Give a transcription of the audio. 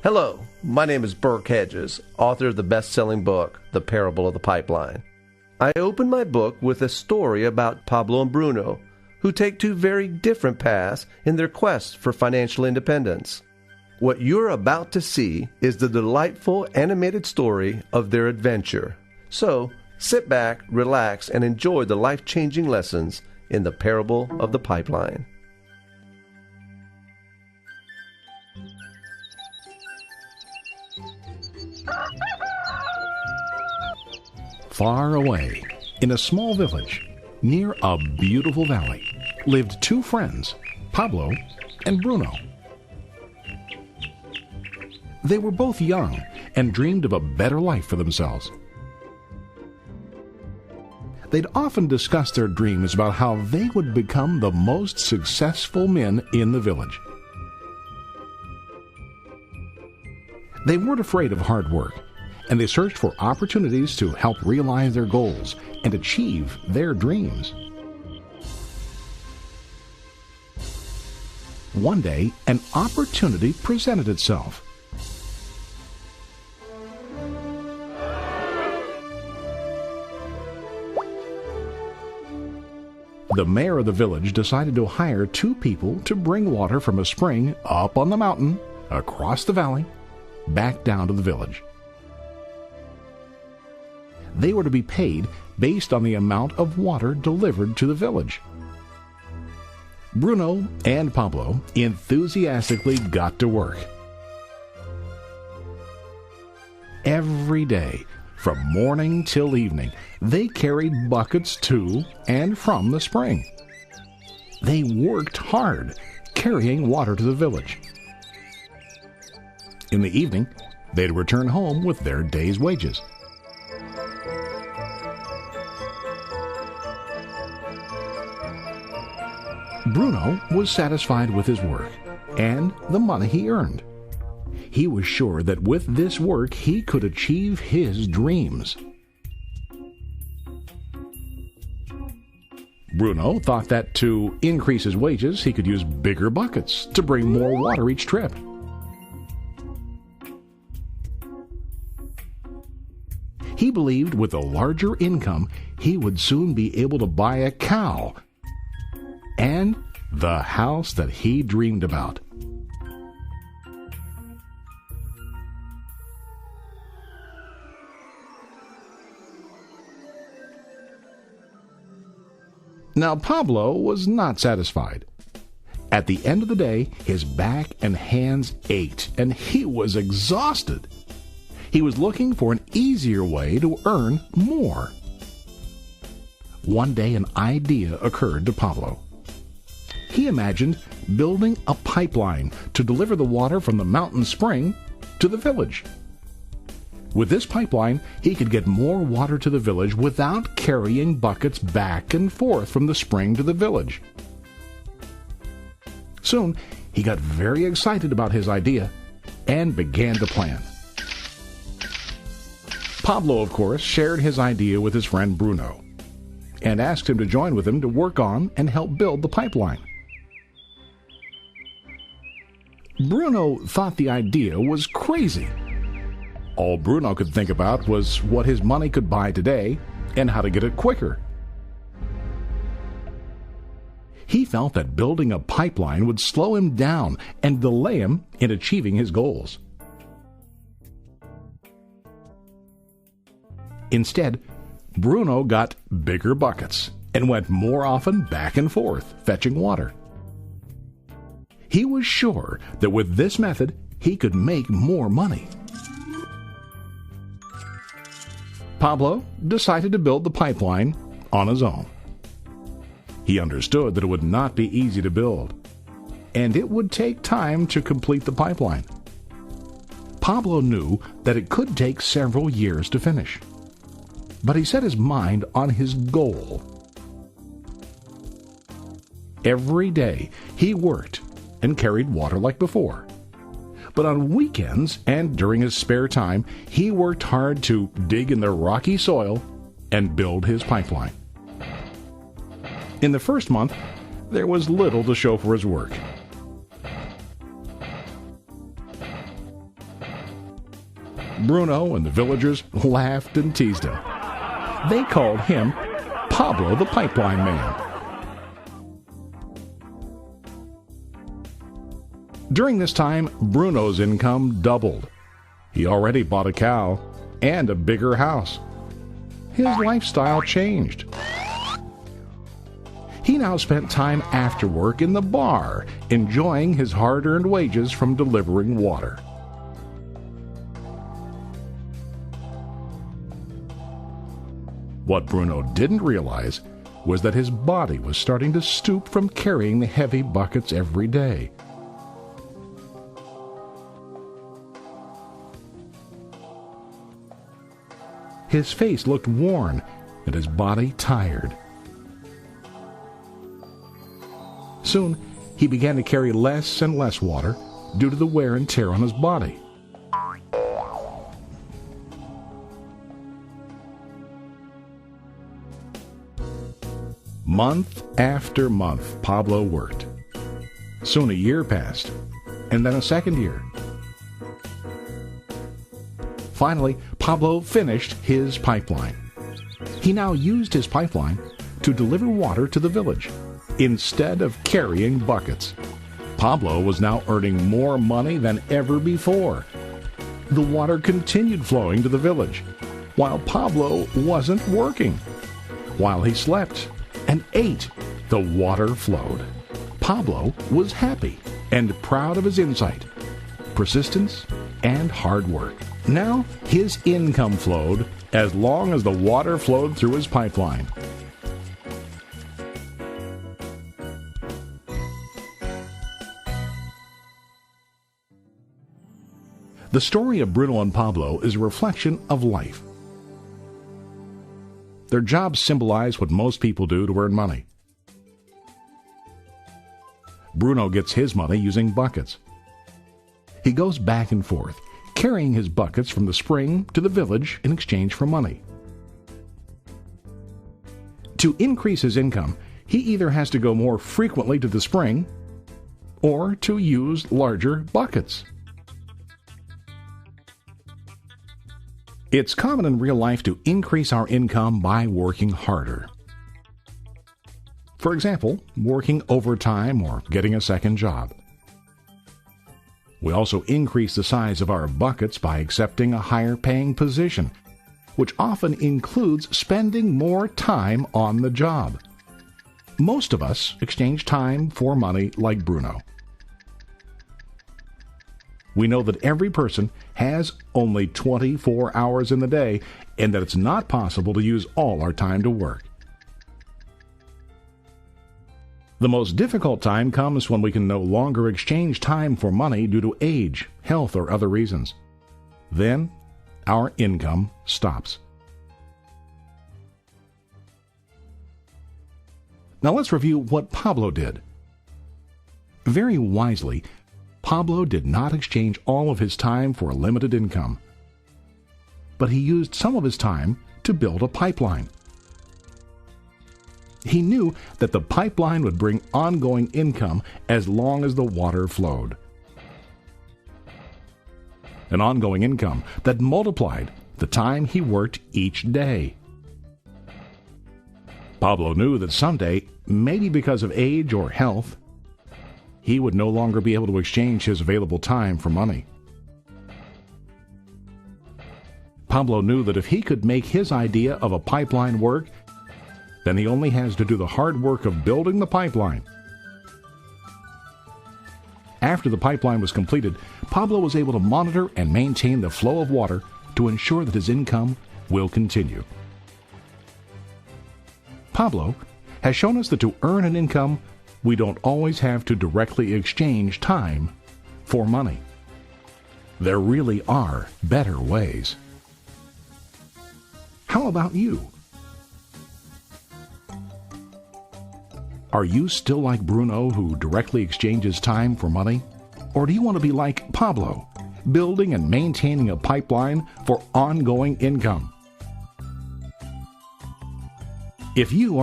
Hello, my name is Burke Hedges, author of the best-selling book, The Parable of the Pipeline. I open my book with a story about Pablo and Bruno, who take two very different paths in their quest for financial independence. What you're about to see is the delightful animated story of their adventure. So, sit back, relax, and enjoy the life-changing lessons in The Parable of the Pipeline. Far away, in a small village, near a beautiful valley, lived two friends, Pablo and Bruno. They were both young and dreamed of a better life for themselves. They'd often discuss their dreams about how they would become the most successful men in the village. They weren't afraid of hard work, and they searched for opportunities to help realize their goals and achieve their dreams. One day, an opportunity presented itself. The mayor of the village decided to hire two people to bring water from a spring up on the mountain, across the valley, back down to the village. They were to be paid based on the amount of water delivered to the village. Bruno and Pablo enthusiastically got to work. Every day, from morning till evening, they carried buckets to and from the spring. They worked hard, carrying water to the village. In the evening, they'd return home with their day's wages. Bruno was satisfied with his work and the money he earned. He was sure that with this work he could achieve his dreams. Bruno thought that to increase his wages he could use bigger buckets to bring more water each trip. He believed with a larger income he would soon be able to buy a cow and the house that he dreamed about. Now Pablo was not satisfied. At the end of the day, his back and hands ached, and he was exhausted. He was looking for an easier way to earn more. One day an idea occurred to Pablo. He imagined building a pipeline to deliver the water from the mountain spring to the village. With this pipeline, he could get more water to the village without carrying buckets back and forth from the spring to the village. Soon, he got very excited about his idea and began to plan. Pablo, of course, shared his idea with his friend Bruno and asked him to join with him to work on and help build the pipeline. Bruno thought the idea was crazy. All Bruno could think about was what his money could buy today and how to get it quicker. He felt that building a pipeline would slow him down and delay him in achieving his goals. Instead, Bruno got bigger buckets and went more often back and forth, fetching water. He was sure that with this method, he could make more money. Pablo decided to build the pipeline on his own. He understood that it would not be easy to build, and it would take time to complete the pipeline. Pablo knew that it could take several years to finish, but he set his mind on his goal. Every day he worked and carried water like before. But on weekends and during his spare time, he worked hard to dig in the rocky soil and build his pipeline. In the first month, there was little to show for his work. Bruno and the villagers laughed and teased him. They called him Pablo the Pipeline Man. During this time, Bruno's income doubled. He already bought a cow and a bigger house. His lifestyle changed. He now spent time after work in the bar, enjoying his hard-earned wages from delivering water. What Bruno didn't realize was that his body was starting to stoop from carrying the heavy buckets every day. His face looked worn and his body tired. Soon, he began to carry less and less water due to the wear and tear on his body. Month after month, Pablo worked. Soon a year passed, and then a second year. Finally, Pablo finished his pipeline. He now used his pipeline to deliver water to the village instead of carrying buckets. Pablo was now earning more money than ever before. The water continued flowing to the village, while Pablo wasn't working. While he slept and ate, the water flowed. Pablo was happy and proud of his insight, persistence, and hard work. Now his income flowed as long as the water flowed through his pipeline. The story of Bruno and Pablo is a reflection of life. Their jobs symbolize what most people do to earn money. Bruno gets his money using buckets. He goes back and forth, carrying his buckets from the spring to the village in exchange for money. To increase his income, he either has to go more frequently to the spring or to use larger buckets. It's common in real life to increase our income by working harder. For example, working overtime or getting a second job. We also increase the size of our buckets by accepting a higher paying position, which often includes spending more time on the job. Most of us exchange time for money like Bruno. We know that every person has only 24 hours in the day and that it's not possible to use all our time to work. The most difficult time comes when we can no longer exchange time for money due to age, health, or other reasons. Then, our income stops. Now let's review what Pablo did. Very wisely, Pablo did not exchange all of his time for a limited income, but he used some of his time to build a pipeline. He knew that the pipeline would bring ongoing income as long as the water flowed. An ongoing income that multiplied the time he worked each day. Pablo knew that someday, maybe because of age or health, he would no longer be able to exchange his available time for money. Pablo knew that if he could make his idea of a pipeline work, then he only has to do the hard work of building the pipeline. After the pipeline was completed, Pablo was able to monitor and maintain the flow of water to ensure that his income will continue. Pablo has shown us that to earn an income, we don't always have to directly exchange time for money. There really are better ways. How about you? Are you still like Bruno, who directly exchanges time for money? Or do you want to be like Pablo, building and maintaining a pipeline for ongoing income? If you are